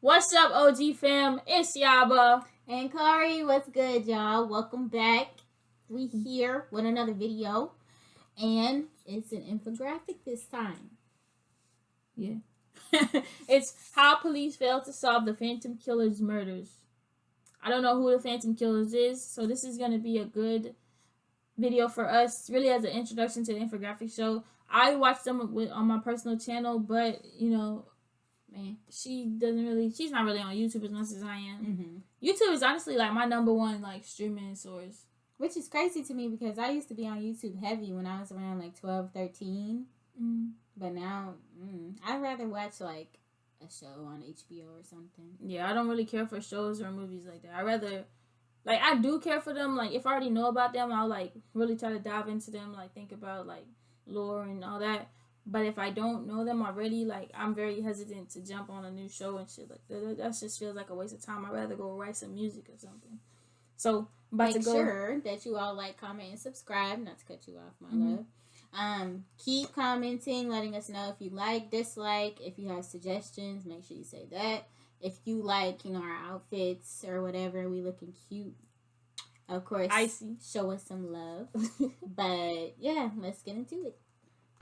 What's up, OG fam? It's Yabba. And Kari, what's good, y'all? Welcome back. We here with another video. And it's an infographic this time. Yeah. It's how police failed to solve the Phantom Killer's murders. I don't know who the Phantom Killers is, so this is going to be a good video for us, really as an introduction to the infographic show. I watched them on my personal channel, but, you know, man, she's not really on YouTube as much as I am. Mm-hmm. YouTube is honestly like my number one like streaming source. Which is crazy to me because I used to be on YouTube heavy when I was around like 12, 13. But now, I'd rather watch like a show on HBO or something. Yeah, I don't really care for shows or movies like that. I rather, like, I do care for them. Like, if I already know about them, I'll like really try to dive into them, like think about like lore and all that. But if I don't know them already, like, I'm very hesitant to jump on a new show and shit like that. That just feels like a waste of time. I'd rather go write some music or something. So, Make sure that you all like, comment, and subscribe. Not to cut you off, my love. Keep commenting, letting us know if you like, dislike. If you have suggestions, make sure you say that. If you like, you know, our outfits or whatever, we looking cute. Of course, icy. Show us some love. But yeah, let's get into it.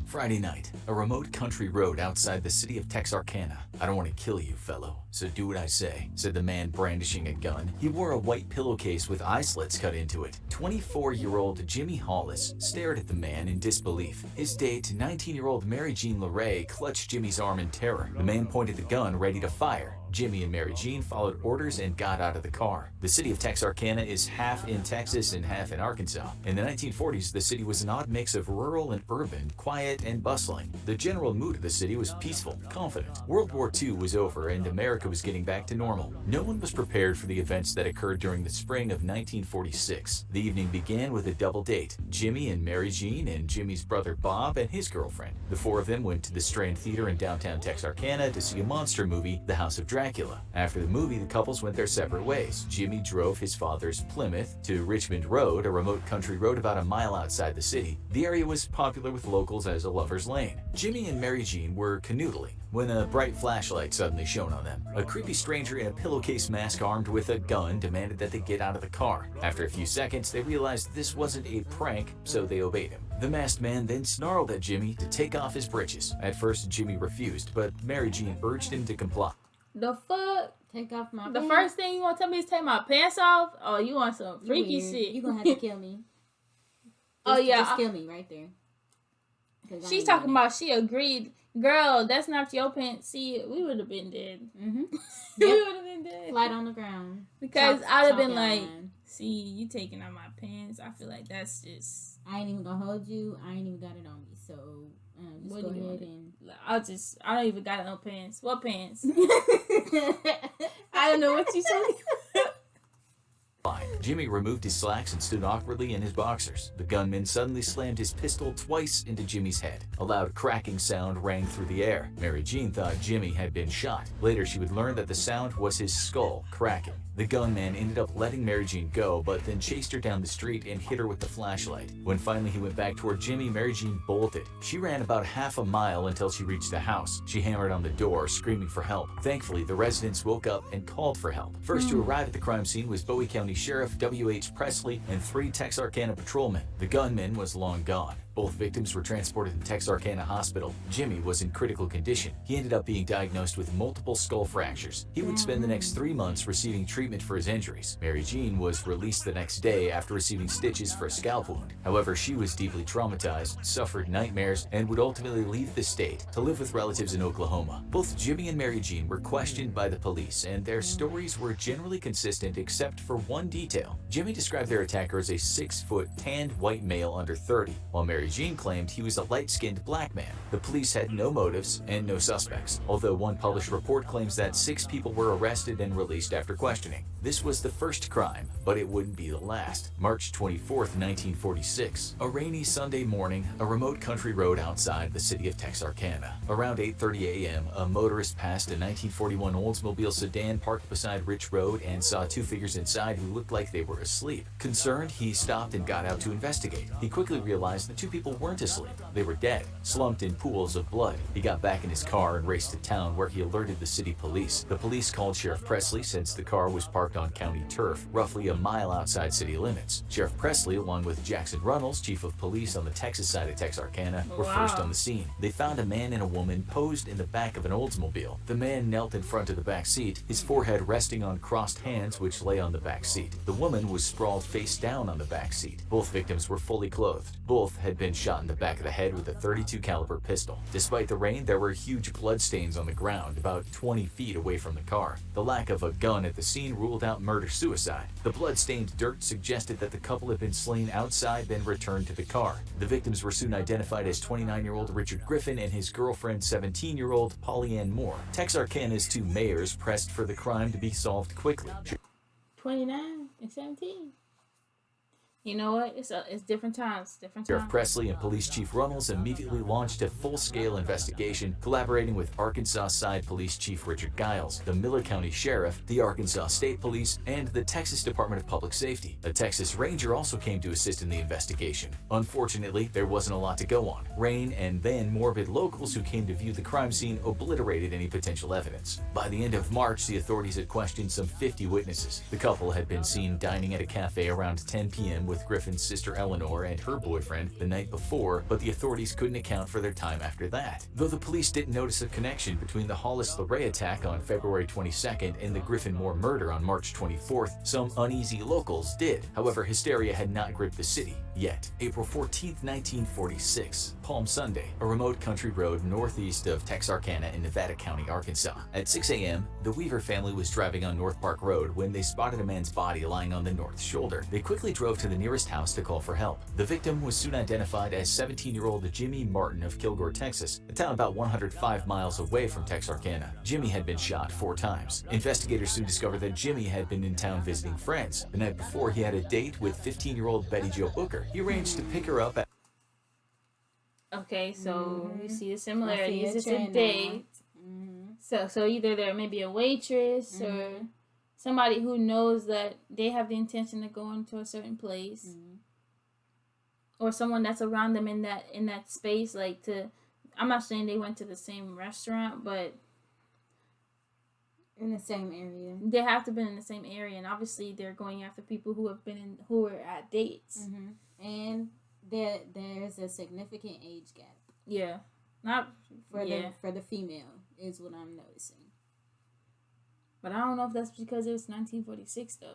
Friday night, a remote country road outside the city of Texarkana. I don't want to kill you, fellow, so do what I say, said the man brandishing a gun. He wore a white pillowcase with eye slits cut into it. 24-year-old Jimmy Hollis stared at the man in disbelief. His date, 19-year-old Mary Jean LeRae, clutched Jimmy's arm in terror. The man pointed the gun, ready to fire. Jimmy and Mary Jean followed orders and got out of the car. The city of Texarkana is half in Texas and half in Arkansas. In the 1940s, the city was an odd mix of rural and urban, quiet and bustling. The general mood of the city was peaceful, confident. World War II was over and America was getting back to normal. No one was prepared for the events that occurred during the spring of 1946. The evening began with a double date. Jimmy and Mary Jean and Jimmy's brother Bob and his girlfriend. The four of them went to the Strand Theater in downtown Texarkana to see a monster movie, The House of Dracula. After the movie, the couples went their separate ways. Jimmy drove his father's Plymouth to Richmond Road, a remote country road about a mile outside the city. The area was popular with locals as a lover's lane. Jimmy and Mary Jean were canoodling when a bright flashlight suddenly shone on them. A creepy stranger in a pillowcase mask armed with a gun demanded that they get out of the car. After a few seconds, they realized this wasn't a prank, so they obeyed him. The masked man then snarled at Jimmy to take off his breeches. At first, Jimmy refused, but Mary Jean urged him to comply. The fuck? Take off my The pants. first thing you want to tell me is take my pants off? Oh, you want some freaky shit. You gonna have to kill me. Just kill me right there. She's talking about she agreed. Girl, that's not your pants. See, we would have been dead. Mm-hmm. We would have been dead. Flat on the ground. Because I'd have been like, see, you taking out my pants. I feel like that's just... I ain't even gonna hold you. I ain't even got it on me. So, just what go do you ahead want? and... I don't even got no pants. What pants? I don't know what you said. Jimmy removed his slacks and stood awkwardly in his boxers. The gunman suddenly slammed his pistol twice into Jimmy's head. A loud cracking sound rang through the air. Mary Jean thought Jimmy had been shot. Later, she would learn that the sound was his skull cracking. The gunman ended up letting Mary Jean go, but then chased her down the street and hit her with the flashlight. When finally he went back toward Jimmy, Mary Jean bolted. She ran about half a mile until she reached the house. She hammered on the door, screaming for help. Thankfully, the residents woke up and called for help. First to arrive at the crime scene was Bowie County Sheriff W.H. Presley and 3 Texarkana patrolmen. The gunman was long gone. Both victims were transported to Texarkana Hospital. Jimmy was in critical condition. He ended up being diagnosed with multiple skull fractures. He would spend the next 3 months receiving treatment for his injuries. Mary Jean was released the next day after receiving stitches for a scalp wound. However, she was deeply traumatized, suffered nightmares, and would ultimately leave the state to live with relatives in Oklahoma. Both Jimmy and Mary Jean were questioned by the police, and their stories were generally consistent except for one detail. Jimmy described their attacker as a 6-foot, tanned white male under 30, while Mary Jean claimed he was a light-skinned black man. The police had no motives and no suspects, although one published report claims that 6 people were arrested and released after questioning. This was the first crime, but it wouldn't be the last. March 24th, 1946. A rainy Sunday morning, a remote country road outside the city of Texarkana. Around 8:30 a.m., a motorist passed a 1941 Oldsmobile sedan parked beside Rich Road and saw 2 figures inside who looked like they were asleep. Concerned, he stopped and got out to investigate. He quickly realized the 2 people weren't asleep. They were dead, slumped in pools of blood. He got back in his car and raced to town where he alerted the city police. The police called Sheriff Presley since the car was parked on county turf, roughly a mile outside city limits. Sheriff Presley, along with Jackson Runnels, chief of police on the Texas side of Texarkana, were first on the scene. They found a man and a woman posed in the back of an Oldsmobile. The man knelt in front of the back seat, his forehead resting on crossed hands which lay on the back seat. The woman was sprawled face down on the back seat. Both victims were fully clothed. Both had been shot in the back of the head with a .32 caliber pistol. Despite the rain, there were huge bloodstains on the ground about 20 feet away from the car. The lack of a gun at the scene ruled out murder-suicide. The blood-stained dirt suggested that the couple had been slain outside, then returned to the car. The victims were soon identified as 29-year-old Richard Griffin and his girlfriend, 17-year-old Polly Ann Moore. Texarkana's two mayors pressed for the crime to be solved quickly. 29 and 17. You know what? It's different times. Sheriff Presley and Police Chief Runnels immediately launched a full-scale investigation, collaborating with Arkansas Side Police Chief Richard Giles, the Miller County Sheriff, the Arkansas State Police, and the Texas Department of Public Safety. A Texas Ranger also came to assist in the investigation. Unfortunately, there wasn't a lot to go on. Rain and then morbid locals who came to view the crime scene obliterated any potential evidence. By the end of March, the authorities had questioned some 50 witnesses. The couple had been seen dining at a cafe around 10 p.m. with Griffin's sister Eleanor and her boyfriend the night before, but the authorities couldn't account for their time after that. Though the police didn't notice a connection between the Hollis-LeRae attack on February 22nd and the Griffin-Moore murder on March 24th, some uneasy locals did. However, hysteria had not gripped the city yet. April 14, 1946, Palm Sunday, a remote country road northeast of Texarkana in Nevada County, Arkansas. At 6 a.m., the Weaver family was driving on North Park Road when they spotted a man's body lying on the north shoulder. They quickly drove to the nearest house to call for help. The victim was soon identified as 17-year-old Jimmy Martin of Kilgore, Texas, a town about 105 miles away from Texarkana. Jimmy had been shot 4 times. Investigators soon discovered that Jimmy had been in town visiting friends. The night before, he had a date with 15-year-old Betty Jo Booker. He arranged to pick her up at... Okay, so you see the similarities. It's a date. So either there may be a waitress or somebody who knows that they have the intention of going to a certain place, or someone that's around them in that space. Like I'm not saying they went to the same restaurant, but in the same area. They have to have been in the same area, and obviously they're going after people who were at dates. And there's a significant age gap. Yeah, not for the female is what I'm noticing. But I don't know if that's because it was 1946 though.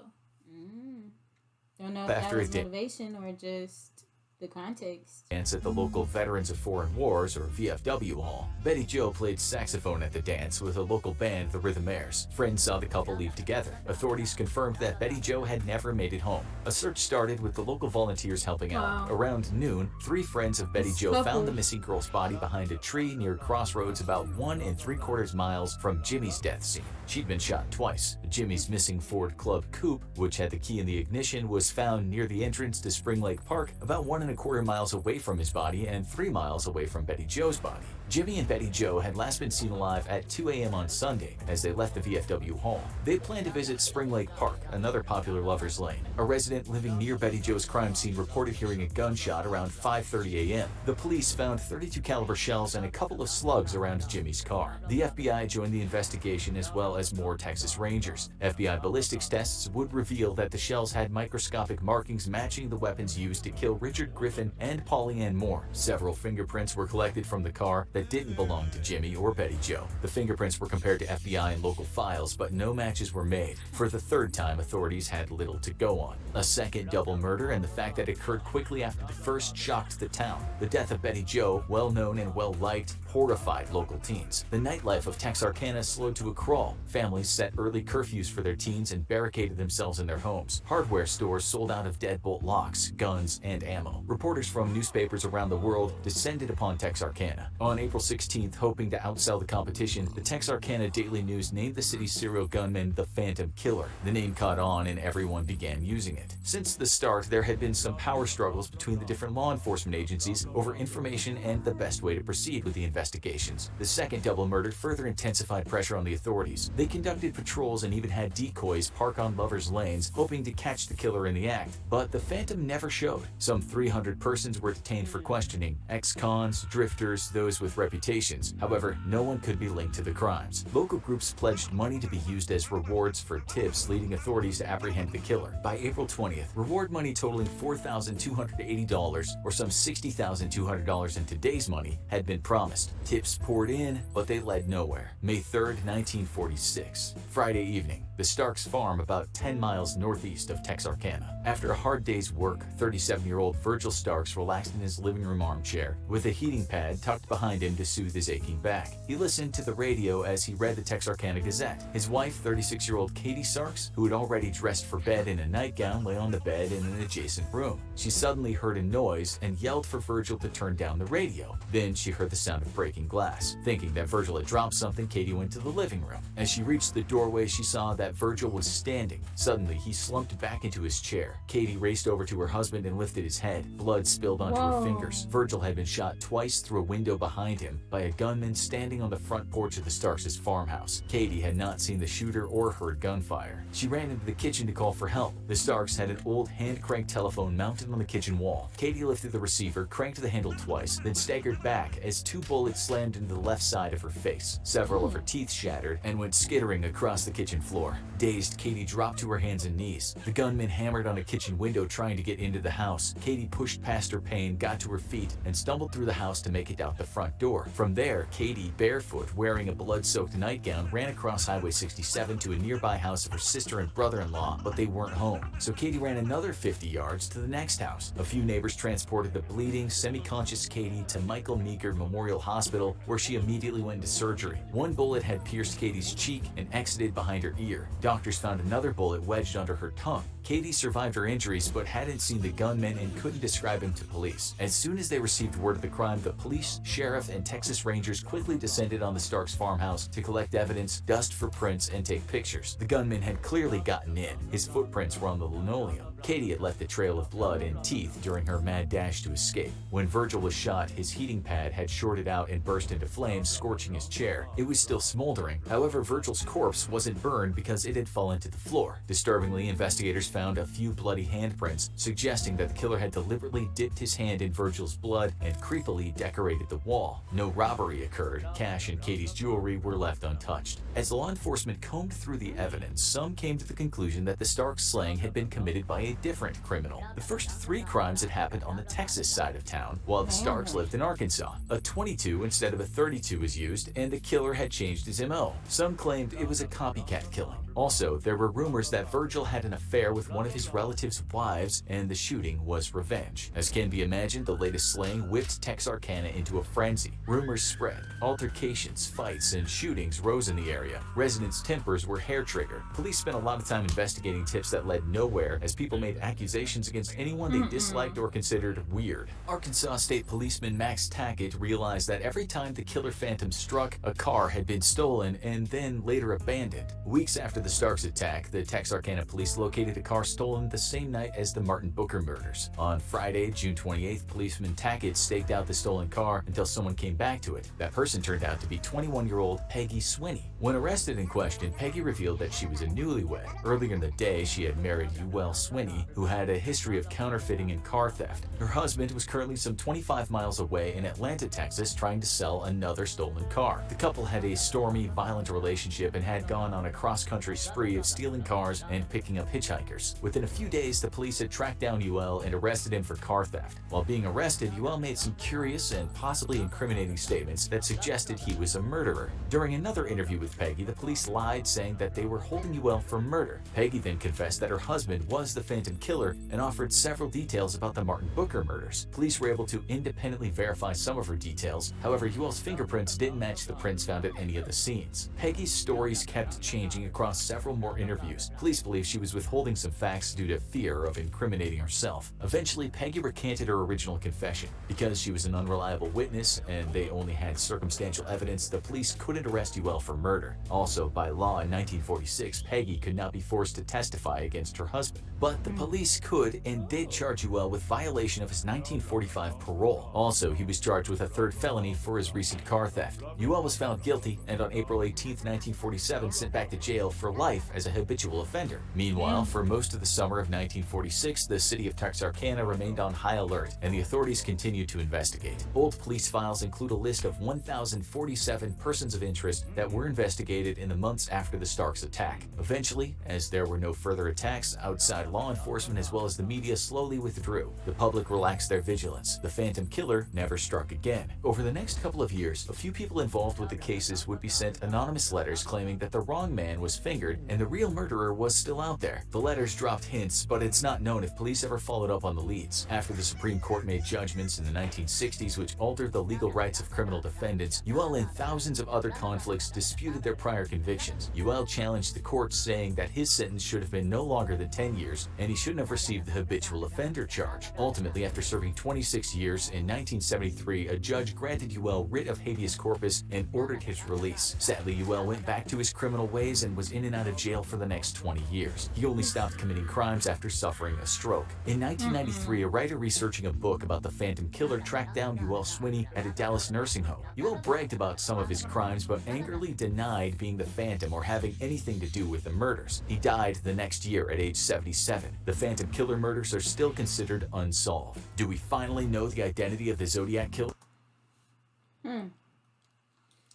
Don't know if that was motivation or just the context. Dance at the local Veterans of Foreign Wars, or VFW Hall. Betty Jo played saxophone at the dance with a local band, the Rhythmaires. Friends saw the couple leave together. Authorities confirmed that Betty Jo had never made it home. A search started with the local volunteers helping out. Around noon, 3 friends of Betty Jo found the missing girl's body behind a tree near Crossroads about 1 3/4 miles from Jimmy's death scene. She'd been shot twice. Jimmy's missing Ford Club Coupe, which had the key in the ignition, was found near the entrance to Spring Lake Park, about 1 1/4 miles away from his body and 3 miles away from Betty Jo's body. Jimmy and Betty Jo had last been seen alive at 2 a.m. on Sunday as they left the VFW hall. They planned to visit Spring Lake Park, another popular lover's lane. A resident living near Betty Jo's crime scene reported hearing a gunshot around 5:30 a.m. The police found .32 caliber shells and a couple of slugs around Jimmy's car. The FBI joined the investigation as well as more Texas Rangers. FBI ballistics tests would reveal that the shells had microscopic markings matching the weapons used to kill Richard Griffin and Polly Ann Moore. Several fingerprints were collected from the car that didn't belong to Jimmy or Betty Jo. The fingerprints were compared to FBI and local files, but no matches were made. For the 3rd time, authorities had little to go on. A second double murder and the fact that it occurred quickly after the first shocked the town. The death of Betty Jo, well known and well liked, horrified local teens. The nightlife of Texarkana slowed to a crawl. Families set early curfews for their teens and barricaded themselves in their homes. Hardware stores sold out of deadbolt locks, guns, and ammo. Reporters from newspapers around the world descended upon Texarkana. On April 16th, hoping to outsell the competition, the Texarkana Daily News named the city's serial gunman the Phantom Killer. The name caught on and everyone began using it. Since the start, there had been some power struggles between the different law enforcement agencies over information and the best way to proceed with the investigations. The second double murder further intensified pressure on the authorities. They conducted patrols and even had decoys park on lovers' lanes, hoping to catch the killer in the act. But the Phantom never showed. Some 300 persons were detained for questioning, ex-cons, drifters, those with reputations. However, no one could be linked to the crimes. Local groups pledged money to be used as rewards for tips, leading authorities to apprehend the killer. By April 20th, reward money totaling $4,280, or some $60,200 in today's money, had been promised. Tips poured in, but they led nowhere. May 3rd, 1946. Friday evening, the Starks farm about 10 miles northeast of Texarkana. After a hard day's work, 37-year-old Virgil Starks relaxed in his living room armchair, with a heating pad tucked behind him to soothe his aching back. He listened to the radio as he read the Texarkana Gazette. His wife, 36-year-old Katie Starks, who had already dressed for bed in a nightgown, lay on the bed in an adjacent room. She suddenly heard a noise and yelled for Virgil to turn down the radio. Then she heard the sound of breaking glass. Thinking that Virgil had dropped something, Katie went to the living room. As she reached the doorway, she saw that Virgil was standing. Suddenly, he slumped back into his chair. Katie raced over to her husband and lifted his head. Blood spilled onto her fingers. Virgil had been shot twice through a window behind him by a gunman standing on the front porch of the Starks' farmhouse. Katie had not seen the shooter or heard gunfire. She ran into the kitchen to call for help. The Starks had an old hand-cranked telephone mounted on the kitchen wall. Katie lifted the receiver, cranked the handle twice, then staggered back as 2 bullets slammed into the left side of her face. Several of her teeth shattered and went skittering across the kitchen floor. Dazed, Katie dropped to her hands and knees. The gunman hammered on a kitchen window trying to get into the house. Katie pushed past her pain, got to her feet, and stumbled through the house to make it out the front door. From there, Katie, barefoot, wearing a blood-soaked nightgown, ran across Highway 67 to a nearby house of her sister and brother-in-law, but they weren't home. So Katie ran another 50 yards to the next house. A few neighbors transported the bleeding, semi-conscious Katie to Michael Meager Memorial Hospital, where she immediately went into surgery. One bullet had pierced Katie's cheek and exited behind her ear. Doctors found another bullet wedged under her tongue. Katie survived her injuries but hadn't seen the gunman and couldn't describe him to police. As soon as they received word of the crime, the police, sheriff, and Texas Rangers quickly descended on the Starks farmhouse to collect evidence, dust for prints, and take pictures. The gunman had clearly gotten in. His footprints were on the linoleum. Katie had left a trail of blood and teeth during her mad dash to escape. When Virgil was shot, his heating pad had shorted out and burst into flames, scorching his chair. It was still smoldering. However, Virgil's corpse wasn't burned because it had fallen to the floor. Disturbingly, investigators found a few bloody handprints, suggesting that the killer had deliberately dipped his hand in Virgil's blood and creepily decorated the wall. No robbery occurred. Cash and Katie's jewelry were left untouched. As law enforcement combed through the evidence, some came to the conclusion that the Starks slaying had been committed by a different criminal. The first 3 crimes had happened on the Texas side of town, while the Starks lived in Arkansas. A .22 instead of a .32 was used, and the killer had changed his MO. Some claimed it was a copycat killing. Also, there were rumors that Virgil had an affair with one of his relatives' wives, and the shooting was revenge. As can be imagined, the latest slaying whipped Texarkana into a frenzy. Rumors spread. Altercations, fights, and shootings rose in the area. Residents' tempers were hair-triggered. Police spent a lot of time investigating tips that led nowhere, as people made accusations against anyone they disliked or considered weird. Arkansas State Policeman Max Tackett realized that every time the killer phantom struck, a car had been stolen and then later abandoned. Weeks after the Starks attack, the Texarkana police located a car stolen the same night as the Martin Booker murders. On Friday, June 28th, policeman Tackett staked out the stolen car until someone came back to it. That person turned out to be 21-year-old Peggy Swinney. When arrested and questioned, Peggy revealed that she was a newlywed. Earlier in the day, she had married Ewell Swinney, who had a history of counterfeiting and car theft. Her husband was currently some 25 miles away in Atlanta, Texas, trying to sell another stolen car. The couple had a stormy, violent relationship and had gone on a cross-country spree of stealing cars and picking up hitchhikers. Within a few days, the police had tracked down Ewell and arrested him for car theft. While being arrested, Ewell made some curious and possibly incriminating statements that suggested he was a murderer. During another interview with Peggy, the police lied, saying that they were holding Ewell for murder. Peggy then confessed that her husband was the phantom killer and offered several details about the Martin Booker murders. Police were able to independently verify some of her details. However, Ewell's fingerprints didn't match the prints found at any of the scenes. Peggy's stories kept changing across several more interviews. Police believe she was withholding some facts due to fear of incriminating herself. Eventually, Peggy recanted her original confession. Because she was an unreliable witness and they only had circumstantial evidence, the police couldn't arrest Ewell for murder. Also, by law in 1946, Peggy could not be forced to testify against her husband. But the police could and did charge Ewell with violation of his 1945 parole. Also, he was charged with a third felony for his recent car theft. Ewell was found guilty and on April 18, 1947 sent back to jail for life as a habitual offender. Meanwhile, for most of the summer of 1946, the city of Texarkana remained on high alert and the authorities continued to investigate. Old police files include a list of 1,047 persons of interest that were investigated in the months after the Starks attack. Eventually, as there were no further attacks, outside law enforcement as well as the media slowly withdrew. The public relaxed their vigilance. The Phantom Killer never struck again. Over the next couple of years, a few people involved with the cases would be sent anonymous letters claiming that the wrong man was fingered and the real murderer was still out there. The letters dropped hints, but it's not known if police ever followed up on the leads. After the Supreme Court made judgments in the 1960s which altered the legal rights of criminal defendants, Ewell and thousands of other conflicts disputed their prior convictions. Ewell challenged the courts, saying that his sentence should have been no longer than 10 years and he shouldn't have received the habitual offender charge. Ultimately, after serving 26 years, in 1973, a judge granted Ewell writ of habeas corpus and ordered his release. Sadly, Ewell went back to his criminal ways and was in and out of jail for the next 20 years. He only stopped committing crimes after suffering a stroke. In 1993, a writer researching a book about the Phantom Killer tracked down Ewell Swinney at a Dallas nursing home. Ewell bragged about some of his crimes, but angrily denied being the Phantom or having anything to do with the murders. He died the next year at age 77. The Phantom Killer murders are still considered unsolved. Do we finally know the identity of the Zodiac Killer?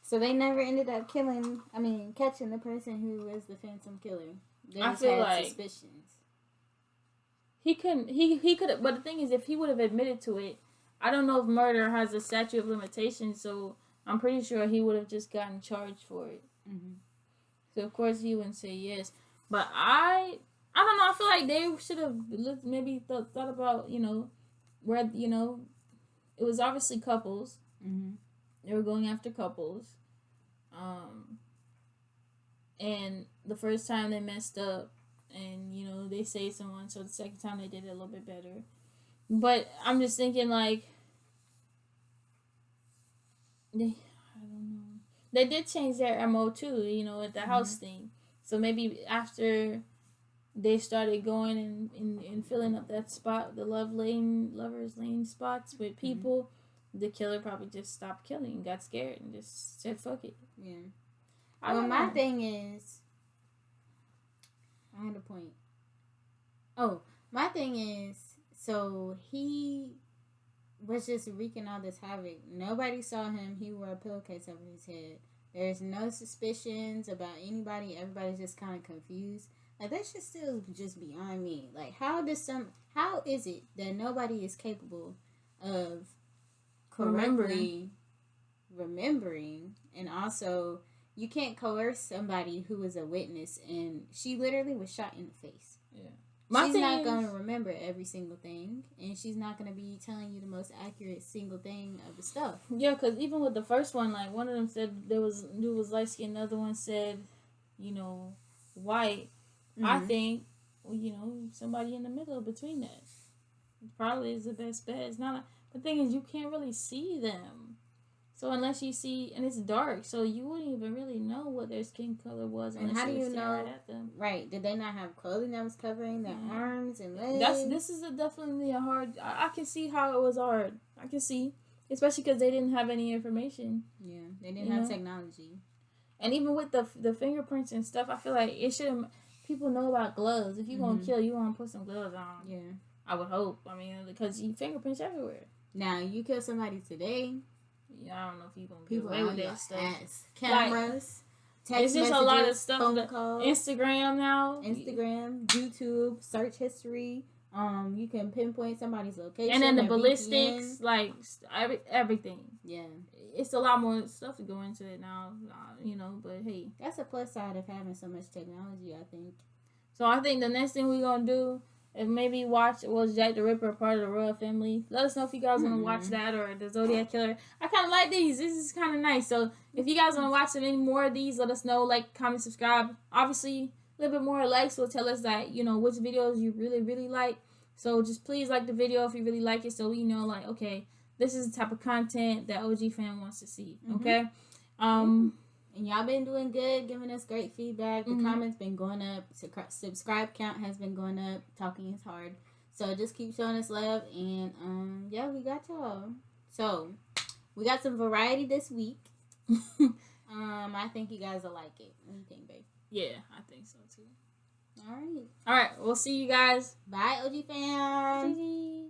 So they never ended up catching the person who was the Phantom Killer. They I just feel had like suspicions. he couldn't. He could have. But the thing is, if he would have admitted to it, I don't know if murder has a statute of limitations. So I'm pretty sure he would have just gotten charged for it. Mm-hmm. So of course he wouldn't say yes. But I don't know. I feel like they should have looked, maybe thought about, where, it was obviously couples. Mm-hmm. They were going after couples. And the first time they messed up and, they saved someone. So the second time they did it a little bit better. But I'm just thinking, like, I don't know. They did change their MO too, at the house thing. So maybe after they started going and filling up that spot, the lovers lane spots with people, the killer probably just stopped killing and got scared and just said, fuck it. Yeah. Well, my thing is, I had a point. Oh, my thing is, so he was just wreaking all this havoc. Nobody saw him. He wore a pillowcase over his head. There's no suspicions about anybody. Everybody's just kind of confused. Like, that should still just beyond me. Like, how is it that nobody is capable of correctly remembering, and also you can't coerce somebody who is a witness, and she literally was shot in the face. Yeah. She's not going to remember every single thing, and she's not going to be telling you the most accurate single thing of the stuff. Yeah, because even with the first one, like, one of them said dude was light skinned, the other one said, white. Mm-hmm. I think, somebody in the middle between that probably is the best bet. It's not. The thing is, you can't really see them. So unless you see, and it's dark, so you wouldn't even really know what their skin color was. And how do you know? Right at them. Right? Did they not have clothing that was covering their arms and legs? This is definitely a hard. I can see how it was hard. I can see, especially because they didn't have any information. Yeah, they didn't have technology. And even with the fingerprints and stuff, I feel like it should. People know about gloves. If you're gonna kill, you want to put some gloves on. Yeah, I would hope. I mean, because you fingerprints everywhere. Now you kill somebody today. Yeah, I don't know if you're gonna get away with that stuff. Cameras, text it's just messages, a lot of stuff. Phone calls, Instagram now. Instagram, YouTube, search history. You can pinpoint somebody's location. And then the ballistics, VPN. Like everything. Yeah, it's a lot more stuff to go into it now. But hey, that's a plus side of having so much technology, I think. So I think the next thing we're gonna do And maybe watch, was Jack the Ripper part of the royal family? Let us know if you guys want to watch that, or the Zodiac Killer. I kind of like these. This is kind of nice. So if you guys want to watch any more of these, let us know. Like, comment, subscribe. Obviously, a little bit more likes will tell us that, you know, which videos you really, really like. So just please like the video if you really like it, so we know, like, okay, this is the type of content that OG fan wants to see. Okay. And y'all been doing good, giving us great feedback. The comments been going up. Subscribe count has been going up. Talking is hard. So just keep showing us love. And yeah, we got y'all. So we got some variety this week. I think you guys will like it. What do you think, babe? Yeah, I think so too. All right. All right. We'll see you guys. Bye, OG fam. GG.